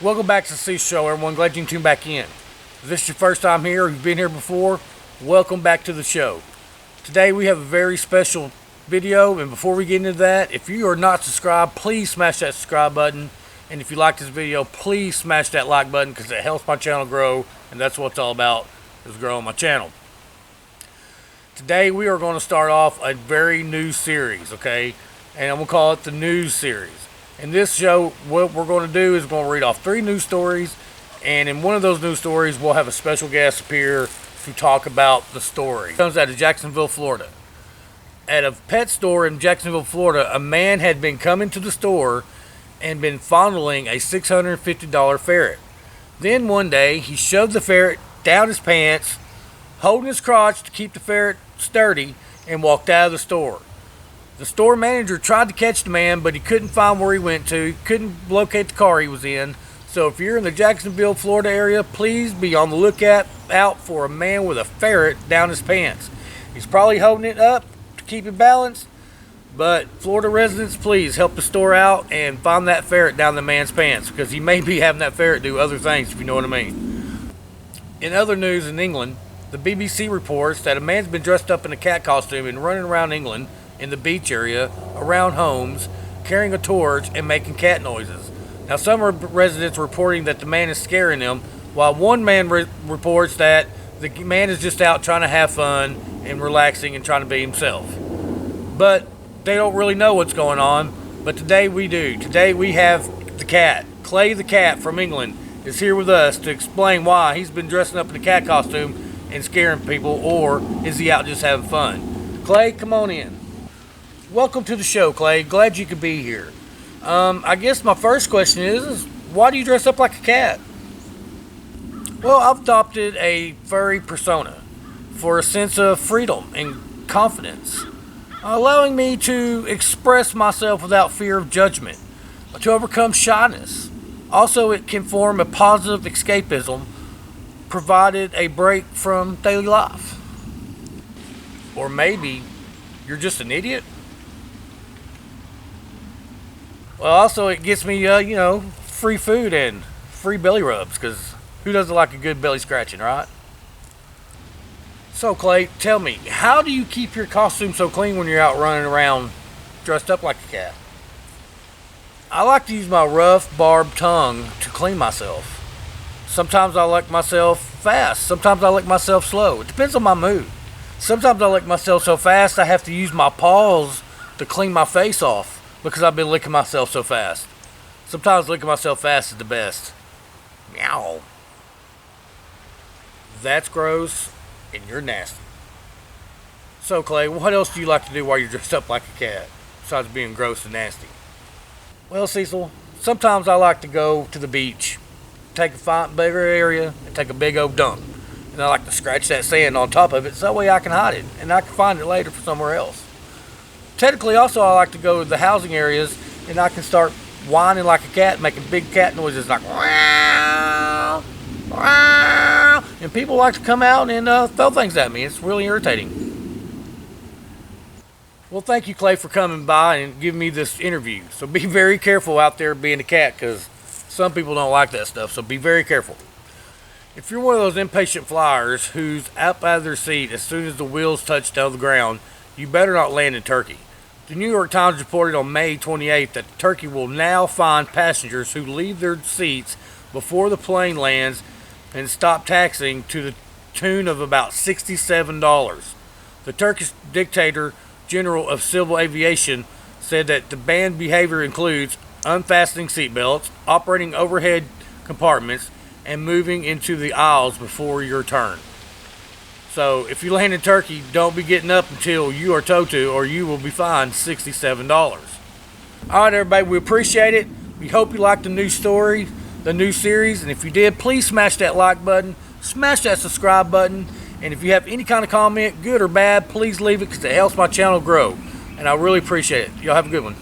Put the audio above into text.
Welcome back to the Cecil Show, everyone. Glad you can tune back in. If this is your first time here or you've been here before, welcome back to the show. Today we have a very special video, and before we get into that, if you are not subscribed, please smash that subscribe button. And if you like this video, please smash that like button because it helps my channel grow, and that's what it's all about, is growing my channel. Today we are going to start off a very new series, okay? And I'm going to call it the news series. In this show, what we're going to do is we're going to read off 3 news stories, and in one of those news stories, we'll have a special guest appear to talk about the story. It comes out of Jacksonville, Florida. At a pet store in Jacksonville, Florida, a man had been coming to the store and been fondling a $650 ferret. Then one day, he shoved the ferret down his pants, holding his crotch to keep the ferret sturdy, and walked out of the store. The store manager tried to catch the man, but he couldn't find where he went to. He couldn't locate the car he was in. So if you're in the Jacksonville, Florida area, please be on the lookout for a man with a ferret down his pants. He's probably holding it up to keep it balanced, but Florida residents, please help the store out and find that ferret down the man's pants, because he may be having that ferret do other things, if you know what I mean. In other news in England, the BBC reports that a man's been dressed up in a cat costume and running around England in the beach area, around homes, carrying a torch and making cat noises. Now, some residents are reporting that the man is scaring them, while one man reports that the man is just out trying to have fun and relaxing and trying to be himself. But they don't really know what's going on, but today we do. Today we have the cat. Clay the cat from England is here with us to explain why he's been dressing up in a cat costume and scaring people, or is he out just having fun? Clay, come on in. Welcome to the show, Clay. Glad you could be here. I guess my first question is why do you dress up like a cat? Well, I've adopted a furry persona for a sense of freedom and confidence, allowing me to express myself without fear of judgment, to overcome shyness. Also, it can form a positive escapism, provided a break from daily life. Or maybe you're just an idiot. Well, also it gets me, free food and free belly rubs, because who doesn't like a good belly scratching, right? So, Clay, tell me, how do you keep your costume so clean when you're out running around dressed up like a cat? I like to use my rough, barbed tongue to clean myself. Sometimes I lick myself fast. Sometimes I lick myself slow. It depends on my mood. Sometimes I lick myself so fast I have to use my paws to clean my face off, because I've been licking myself so fast. Sometimes licking myself fast is the best. Meow. That's gross, and you're nasty. So, Clay, what else do you like to do while you're dressed up like a cat, besides being gross and nasty? Well, Cecil, sometimes I like to go to the beach, take a bigger area, and take a big old dump. And I like to scratch that sand on top of it, so that way I can hide it, and I can find it later for somewhere else. Technically, also, I like to go to the housing areas, and I can start whining like a cat, making big cat noises like wow, wow, and people like to come out and throw things at me. It's really irritating. Well, thank you, Clay, for coming by and giving me this interview. So be very careful out there being a cat, because some people don't like that stuff, so be very careful. If you're one of those impatient flyers who's up out of their seat as soon as the wheels touch down the ground, you better not land in Turkey. The New York Times reported on May 28th that Turkey will now fine passengers who leave their seats before the plane lands and stop taxing to the tune of about $67. The Turkish Dictator General of Civil Aviation said that the banned behavior includes unfastening seatbelts, operating overhead compartments, and moving into the aisles before your turn. So if you land in Turkey, don't be getting up until you are told to, or you will be fined $67. All right, everybody, we appreciate it. We hope you liked the new story, the new series, and if you did, please smash that like button, smash that subscribe button, and if you have any kind of comment, good or bad, please leave it, because it helps my channel grow, and I really appreciate it. Y'all have a good one.